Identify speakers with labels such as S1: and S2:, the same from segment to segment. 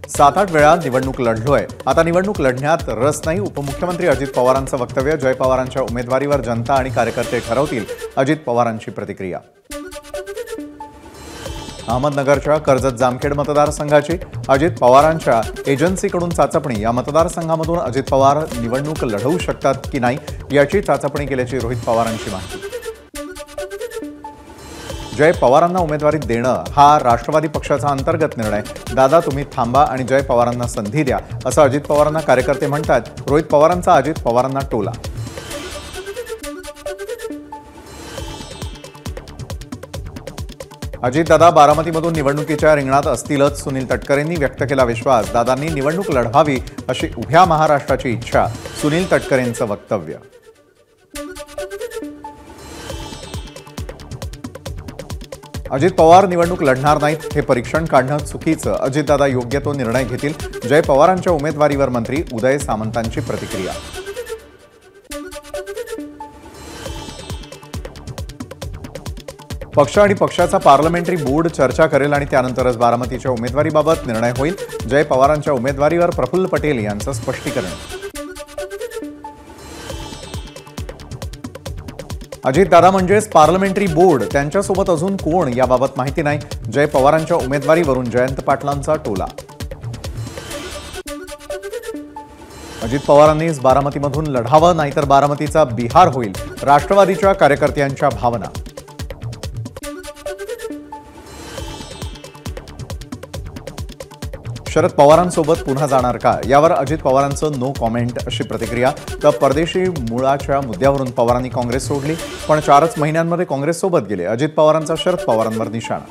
S1: 7-8 वेळा निवडणूक लढलोय, आता निवडणूक लढण्यात रस नाही. उपमुख्यमंत्री अजित पवारांचं वक्तव्य. जय पवारांच्या उमेदवारीवर जनता आणि कार्यकर्ते ठरवतील, अजित पवारांची प्रतिक्रिया. अहमदनगरच्या कर्जत जामखेड मतदारसंघाची अजित पवारांच्या एजन्सीकडून चाचपणी. या मतदारसंघामधून अजित पवार निवडणूक लढवू शकतात की नाही याची चाचपणी केल्याची रोहित पवारांची माहिती. जय पवारांना उमेदवारी देणं हा राष्ट्रवादी पक्षाचा अंतर्गत निर्णय. दादा तुम्ही थांबा आणि जय पवारांना संधी द्या, असं अजित पवारांना कार्यकर्ते म्हणतात. रोहित पवारांचा अजित पवारांना टोला. अजितदादा बारामतीमधून निवडणुकीच्या रिंगणात असतीलच. सुनील तटकरेंनी व्यक्त केला विश्वास. दादांनी निवडणूक लढवावी अशी उभ्या महाराष्ट्राची इच्छा. सुनील तटकरेंचं वक्तव्य. अजित पवार निवडणूक लढणार नाहीत हे परीक्षण काढणं चुकीचं. अजितदादा योग्य तो निर्णय घेतील. जय पवारांच्या उमेदवारीवर मंत्री उदय सामंतांची प्रतिक्रिया. पक्ष आणि पक्षाचा पार्लमेंटरी बोर्ड चर्चा करेल आणि त्यानंतरच बारामतीच्या उमेदवारीबाबत निर्णय होईल. जय पवारांच्या उमेदवारीवर प्रफुल्ल पटेल यांचं स्पष्टीकरण. अजितदादा म्हणजेच पार्लमेंटरी बोर्ड, त्यांच्यासोबत अजून कोण याबाबत माहिती नाही. जय पवारांच्या उमेदवारीवरून जयंत पाटलांचा टोला. अजित पवारांनीच बारामतीमधून लढावं, नाहीतर बारामतीचा बिहार होईल. राष्ट्रवादीच्या कार्यकर्त्यांच्या भावना. शरद पवारांसोबत पुन्हा जाणार का, यावर अजित पवारांचं नो कॉमेंट अशी प्रतिक्रिया. तर परदेशी मुळाच्या मुद्द्यावरून पवारांनी काँग्रेस सोडली, पण 4च महिन्यांमध्ये काँग्रेससोबत गेले. अजित पवारांचा शरद पवारांवर निशाणा.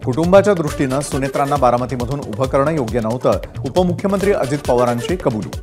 S1: कुटुंबाच्या दृष्टीनं सुनेत्रांना बारामतीमधून उभं करणं योग्य नव्हतं. उपमुख्यमंत्री अजित पवारांची कबुली.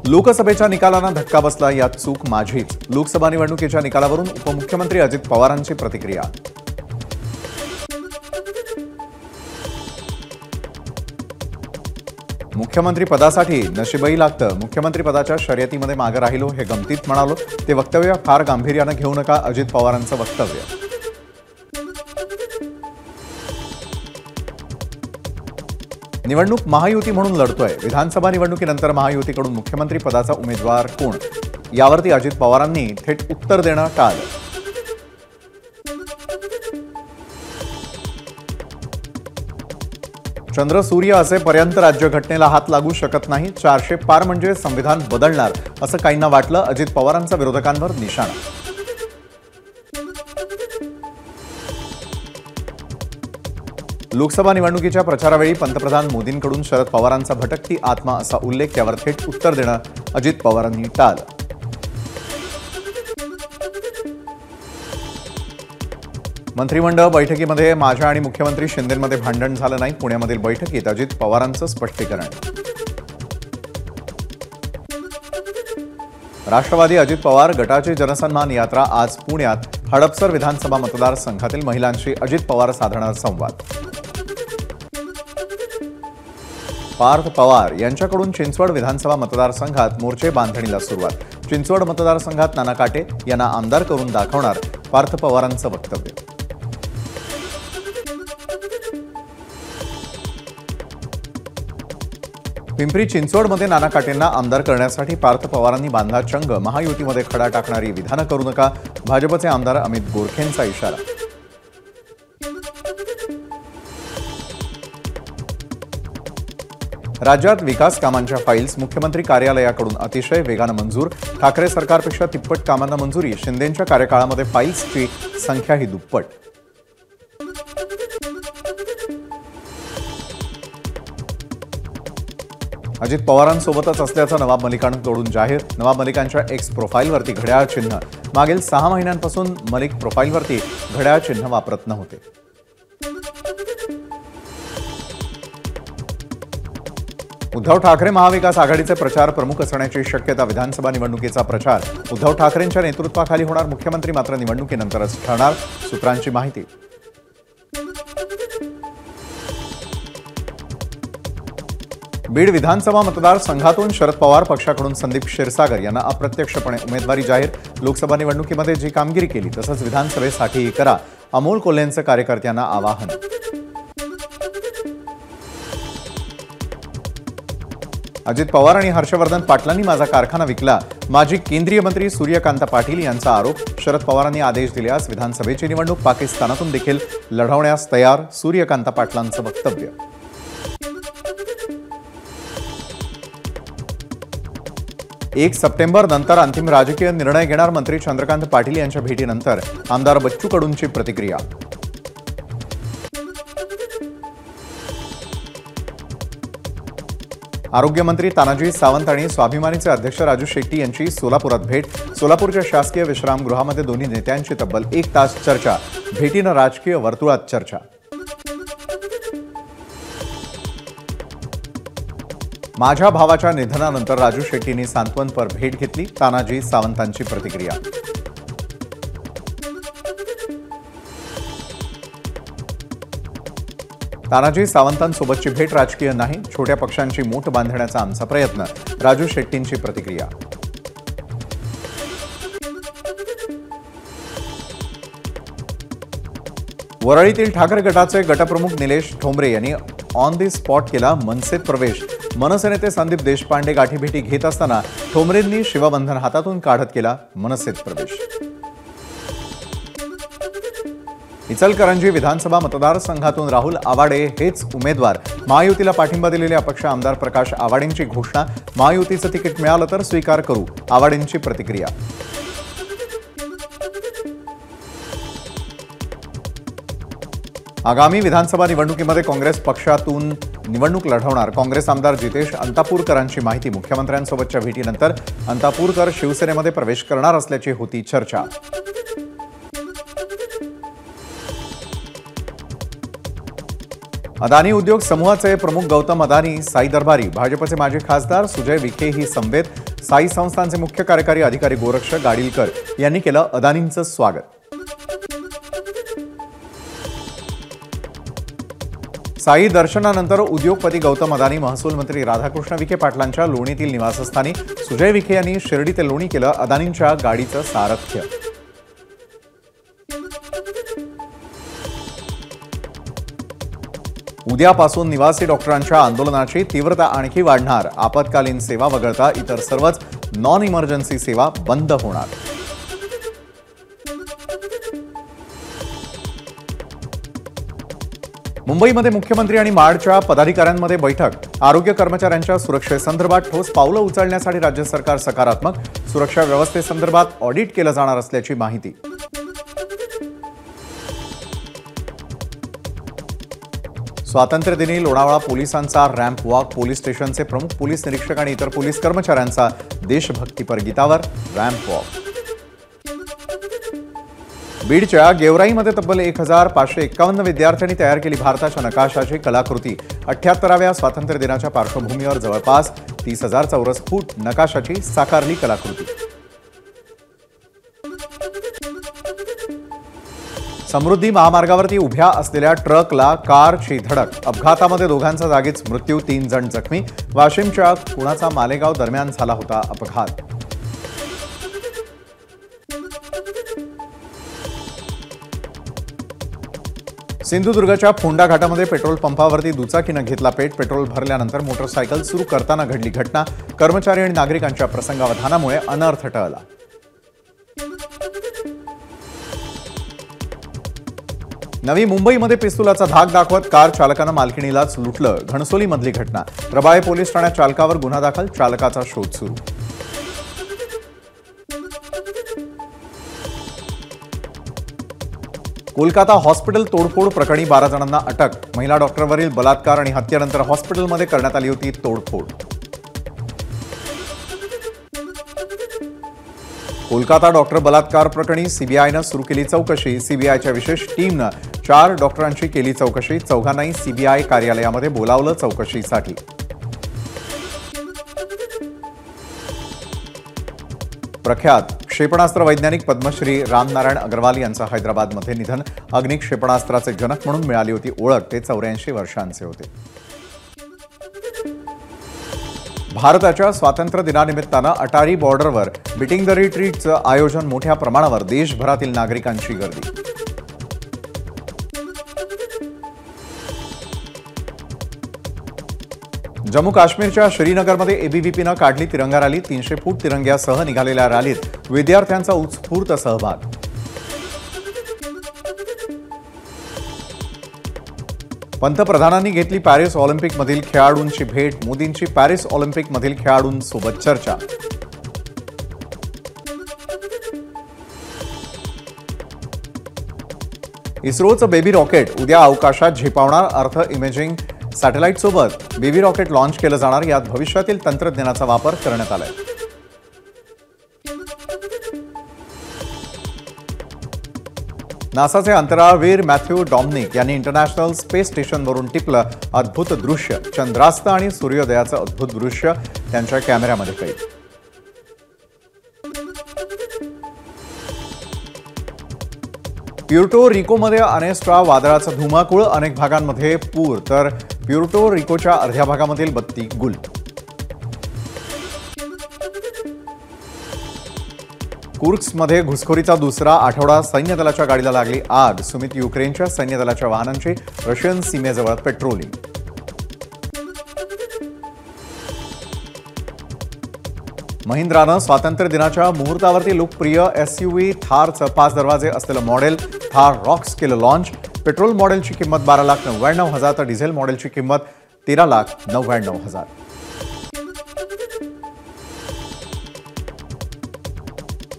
S1: लोकसभेच्या निकालांना धक्का बसला, यात चूक माझीच. लोकसभा निवडणुकीच्या निकालावरून उपमुख्यमंत्री अजित पवारांची प्रतिक्रिया. मुख्यमंत्री पदासाठी नशीबही लागतं. मुख्यमंत्री पदाच्या शर्यतीमध्ये मागे राहिलो हे गमतीत म्हणालो. ते वक्तव्य फार गांभीर्यानं घेऊ नका, अजित पवारांचं वक्तव्य. निवडणूक महायुती म्हणून लढतोय. विधानसभा निवडणुकीनंतर महायुतीकडून मुख्यमंत्री पदाचा उमेदवार कोण, यावरती अजित पवारांनी थेट उत्तर देणं टाळलं. चंद्र सूर्य असेपर्यंत राज्यघटनेला हात लागू शकत नाही. 400 पार म्हणजे संविधान बदलणार असं काहींना वाटलं. अजित पवारांचा विरोधकांवर निशाणा. लोकसभा निवडणुकीच्या प्रचारावेळी पंतप्रधान मोदींकडून शरद पवारांचा भटकती आत्मा असा उल्लेख, त्यावर थेट उत्तर देणं अजित पवारांनी टाळलं. मंत्रिमंडळ बैठकीमध्ये माझ्या आणि मुख्यमंत्री शिंदेंमध्ये भांडण झालं नाही. पुण्यामधील बैठकीत अजित पवारांचं स्पष्टीकरण. राष्ट्रवादी अजित पवार गटाची जनसन्मान यात्रा आज पुण्यात. हडपसर विधानसभा मतदारसंघातील महिलांशी अजित पवार साधणार संवाद. पार्थ पवार यांच्याकडून चिंचवड विधानसभा मतदारसंघात मोर्चे बांधणीला सुरुवात. चिंचवड मतदारसंघात नाना काटे यांना आमदार करून दाखवणार, पार्थ पवारांचं वक्तव्य. पिंपरी चिंचवडमध्ये नाना काटेंना आमदार करण्यासाठी पार्थ पवारांनी बांधला चंग. महायुतीमध्ये खडा टाकणारी विधानं करू नका, भाजपचे आमदार अमित गोरखेंचा इशारा. राज्यात विकास कामांच्या फाईल्स मुख्यमंत्री कार्यालयाकडून अतिशय वेगानं मंजूर. ठाकरे सरकारपेक्षा तिप्पट कामांना मंजुरी. शिंदेंच्या कार्यकाळामध्ये फाईल्सची संख्याही दुप्पट. अजित पवारांसोबतच असल्याचं नवाब मलिकांकडून जाहीर. नवाब मलिकांच्या एक्स प्रोफाईलवरती घड्याळ चिन्ह. मागील 6 महिन्यांपासून मलिक प्रोफाईलवरती घड्याळ चिन्ह वापरत नव्हते. उद्धव ठाकरे महाविकास आघाडीचे प्रचार प्रमुख असण्याची शक्यता. विधानसभा निवडणुकीचा प्रचार उद्धव ठाकरेंच्या नेतृत्वाखाली होणार. मुख्यमंत्री मात्र निवडणुकीनंतरच ठरणार, सूत्रांची माहिती. बीड विधानसभा मतदारसंघातून शरद पवार पक्षाकडून संदीप क्षीरसागर यांना अप्रत्यक्षपणे उमेदवारी जाहीर. लोकसभा निवडणुकीमध्ये जी कामगिरी केली तसंच विधानसभेसाठीही करा, अमोल कोल्हेंचं कार्यकर्त्यांना आवाहन. अजित पवार आणि हर्षवर्धन पाटलांनी माझा कारखाना विकला, माजी केंद्रीय मंत्री सूर्यकांत पाटील यांचा आरोप. शरद पवारांनी आदेश दिल्यास विधानसभेची निवडणूक पाकिस्तानातून देखील लढवण्यास तयार, सूर्यकांत पाटलांचं वक्तव्य. 1 सप्टेंबर नंतर अंतिम राजकीय निर्णय घेणार, मंत्री चंद्रकांत पाटील यांच्या भेटीनंतर आमदार बच्चू कडूंची प्रतिक्रिया. आरोग्यमंत्री तानाजी सावंत आणि स्वाभिमानीचे अध्यक्ष राजू शेट्टी यांची सोलापुरात भेट. सोलापूरच्या शासकीय विश्रामगृहामध्ये दोन्ही नेत्यांची तब्बल 1 तास चर्चा. भेटीनं राजकीय वर्तुळात चर्चा. माझ्या भावाच्या निधनानंतर राजू शेट्टींनी सांत्वनपर भेट घेतली, तानाजी सावंतांची प्रतिक्रिया. तानाजी सावंतांसोबतची भेट राजकीय नाही, छोट्या पक्षांची मूठ बांधण्याचा आमचा प्रयत्न, राजू शेट्टींची प्रतिक्रिया. वरळीतील ठाकरे गटाचे गटप्रमुख निलेश ठोंबरे यांनी ऑन दी स्पॉट केला मनसेत प्रवेश. मनसे नेते संदीप देशपांडे गाठीभेटी घेत असताना ठोंबरेंनी शिवबंधन हातातून काढत केला मनसेत प्रवेश. इचलकरंजी विधानसभा मतदारसंघातून राहुल आवाडे हेच उमेदवार. महायुतीला पाठिंबा दिलेले अपक्ष आमदार प्रकाश आवाडेंची घोषणा. महायुतीचं तिकीट मिळालं तर स्वीकार करू, आवाडेंची प्रतिक्रिया. आगामी विधानसभा निवडणुकीमध्ये काँग्रेस पक्षातून निवडणूक लढवणार, काँग्रेस आमदार जितेश अंतापूरकरांची माहिती. मुख्यमंत्र्यांसोबतच्या भेटीनंतर अंतापूरकर शिवसेनेमध्ये प्रवेश करणार असल्याची होती चर्चा. अदानी उद्योग समूहाचे प्रमुख गौतम अदानी साई दरबारी. भाजपचे माजी खासदार सुजय विखे ही समवेत. साई संस्थानचे मुख्य कार्यकारी अधिकारी गोरक्ष गाडीलकर यांनी केलं अदानींचं स्वागत. साई दर्शनानंतर उद्योगपती गौतम अदानी महसूल मंत्री राधाकृष्ण विखे पाटलांच्या लोणीतील निवासस्थानी. सुजय विखे यांनी शिर्डी ते लोणी केलं अदानींच्या गाडीचं सारथ्य. उद्यापासून निवासी डॉक्टरांच्या आंदोलनाची तीव्रता आणखी वाढणार. आपत्कालीन सेवा वगळता इतर सर्वच नॉन इमर्जन्सी सेवा बंद होणार. मुंबईमध्ये मुख्यमंत्री आणि माडच्या पदाधिकाऱ्यांमध्ये बैठक. आरोग्य कर्मचाऱ्यांच्या सुरक्षेसंदर्भात ठोस पावलं उचलण्यासाठी राज्य सरकार सकारात्मक. सुरक्षा व्यवस्थेसंदर्भात ऑडिट केलं जाणार असल्याची माहिती. स्वातंत्र्यदिनी लोणावळा पोलिसांचा रॅम्प वॉक. पोलीस स्टेशनचे प्रमुख पोलीस निरीक्षक आणि इतर पोलीस कर्मचाऱ्यांचा देशभक्तीपर गीतावर रॅम्प वॉक. बीडच्या गेवराईमध्ये तब्बल 1551 विद्यार्थ्यांनी तयार केली भारताच्या नकाशाची कलाकृती. 78व्या स्वातंत्र्य दिनाच्या पार्श्वभूमीवर जवळपास 30,000 चौरस फूट नकाशाची साकारली कलाकृती. समृद्धी महामार्गावरती उभ्या असलेल्या ट्रकला कारची धडक. अपघातामध्ये दोघांचा जागीच मृत्यू, 3 जण जखमी. वाशिमच्या कुणाचा मालेगाव दरम्यान झाला होता अपघात. सिंधुदुर्गच्या फोंडा घाटामध्ये पेट्रोल पंपावरती दुचाकीनं घेतला पेट. पेट्रोल भरल्यानंतर मोटरसायकल सुरू करताना घडली घटना. कर्मचारी आणि नागरिकांच्या प्रसंगावधानामुळे अनर्थ टळला. नवी मुंबईमध्ये पिस्तुलाचा धाक दाखवत कार चालकानं मालकिणीलाच लुटलं. घणसोलीमधली घटना. रबाळे पोलीस ठाण्यात चालकावर गुन्हा दाखल, चालकाचा शोध सुरू. कोलकाता हॉस्पिटल तोडफोड प्रकरणी 12 जणांना अटक. महिला डॉक्टरवरील बलात्कार आणि हत्येनंतर हॉस्पिटलमध्ये करण्यात आली होती तोडफोड. कोलकाता डॉक्टर बलात्कार प्रकरणी सीबीआयनं सुरू केली चौकशी. सीबीआयच्या विशेष टीमनं 4 डॉक्टरांची केली चौकशी. चौघांनाही सीबीआय कार्यालयामध्ये बोलावलं चौकशीसाठी. प्रख्यात क्षेपणास्त्र वैज्ञानिक पद्मश्री रामनारायण अग्रवाल यांचं हैदराबादमध्ये निधन. अग्नि क्षेपणास्त्राचे जनक म्हणून मिळाली होती ओळख. ते 84 वर्षांचे होते. भारताच्या स्वातंत्र्य दिनानिमित्तानं अटारी बॉर्डरवर बीटिंग द रिट्रीटचं आयोजन मोठ्या प्रमाणावर देशभरातील नागरिकांची गर्दी. जम्मू काश्मीरच्या श्रीनगरमध्ये एबीव्हीपीनं काढली तिरंगा रॅली. 300 फूट तिरंग्यासह निघालेल्या रॅलीत विद्यार्थ्यांचा उत्स्फूर्त सहभाग. पंतप्रधानांनी घेतली पॅरिस ऑलिम्पिकमधील खेळाडूंची भेट. मोदींची पॅरिस ऑलिम्पिकमधील खेळाडूंसोबत चर्चा. इस्रोचं बेबी रॉकेट उद्या अवकाशात झेपावणार. अर्थ इमेजिंग सॅटेलाइटसोबत बेबी रॉकेट लॉन्च केलं जाणार. यात भविष्यातील तंत्रज्ञानाचा वापर करण्यात आलाय. नासाचे अंतराळवीर मॅथ्यू डॉमनिक यांनी इंटरनॅशनल स्पेस स्टेशनवरून टिपलं अद्भुत दृश्य. चंद्रास्त आणि सूर्योदयाचं अद्भुत दृश्य त्यांच्या कॅमेऱ्यामध्ये कैद. प्युर्टो रिकोमध्ये अनेस्ट्रा वादळाचा धुमाकूळ. अनेक भागांमध्ये पूर तर प्युर्टो रिकोच्या अर्ध्या भागामधील बत्ती गुल. कुर्स्कमध्ये घुसखोरीचा दुसरा आठवडा. सैन्य दलाच्या गाडीला लागली आग. सुमित युक्रेनच्या सैन्य दलाच्या वाहनांची रशियन सीमेजवळ पेट्रोलिंग. महिंद्रानं स्वातंत्र्य दिनाच्या मुहूर्तावरती लोकप्रिय एसयूव्ही थारचं 5 दरवाजे असलेलं मॉडेल थार रॉक्स केलं लॉन्च. पेट्रोल मॉडेलची किंमत 12,99,000 तर डिझेल मॉडेलची किंमत 13,99,000.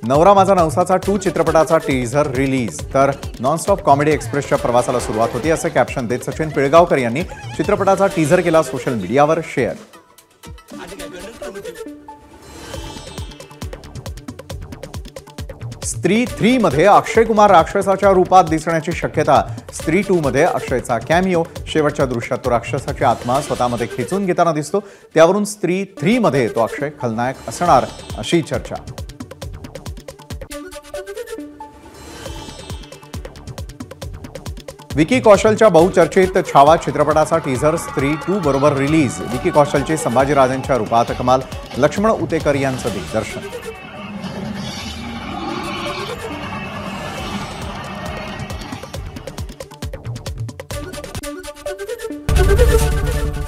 S1: नवरा माझा नवसाचा 2 चित्रपटाचा टीझर रिलीज. तर नॉनस्टॉप कॉमेडी एक्सप्रेसच्या प्रवासाला सुरुवात होती असं कॅप्शन देत सचिन पिळगावकर यांनी चित्रपटाचा टीझर केला सोशल मीडियावर शेअर. स्त्री 3 मध्ये अक्षय कुमार राक्षसाच्या रूपात दिसण्याची शक्यता. स्त्री 2 मध्ये अक्षयचा कॅमिओ. शेवटच्या दृश्यात तो राक्षसाची आत्मा स्वतःमध्ये खेचून घेताना दिसतो. त्यावरून स्त्री 3 मध्ये तो अक्षय खलनायक असणार अशी चर्चा. विकी कौशलच्या बहुचर्चित छावा चित्रपटाचा टीझर स्त्री 2 बरोबर रिलीज. विकी कौशलची संभाजीराजेंच्या रूपात कमाल. लक्ष्मण उतेकर यांचं दिग्दर्शन.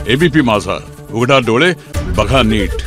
S2: एबीपी माझा, उघडा डोळे बघा नीट.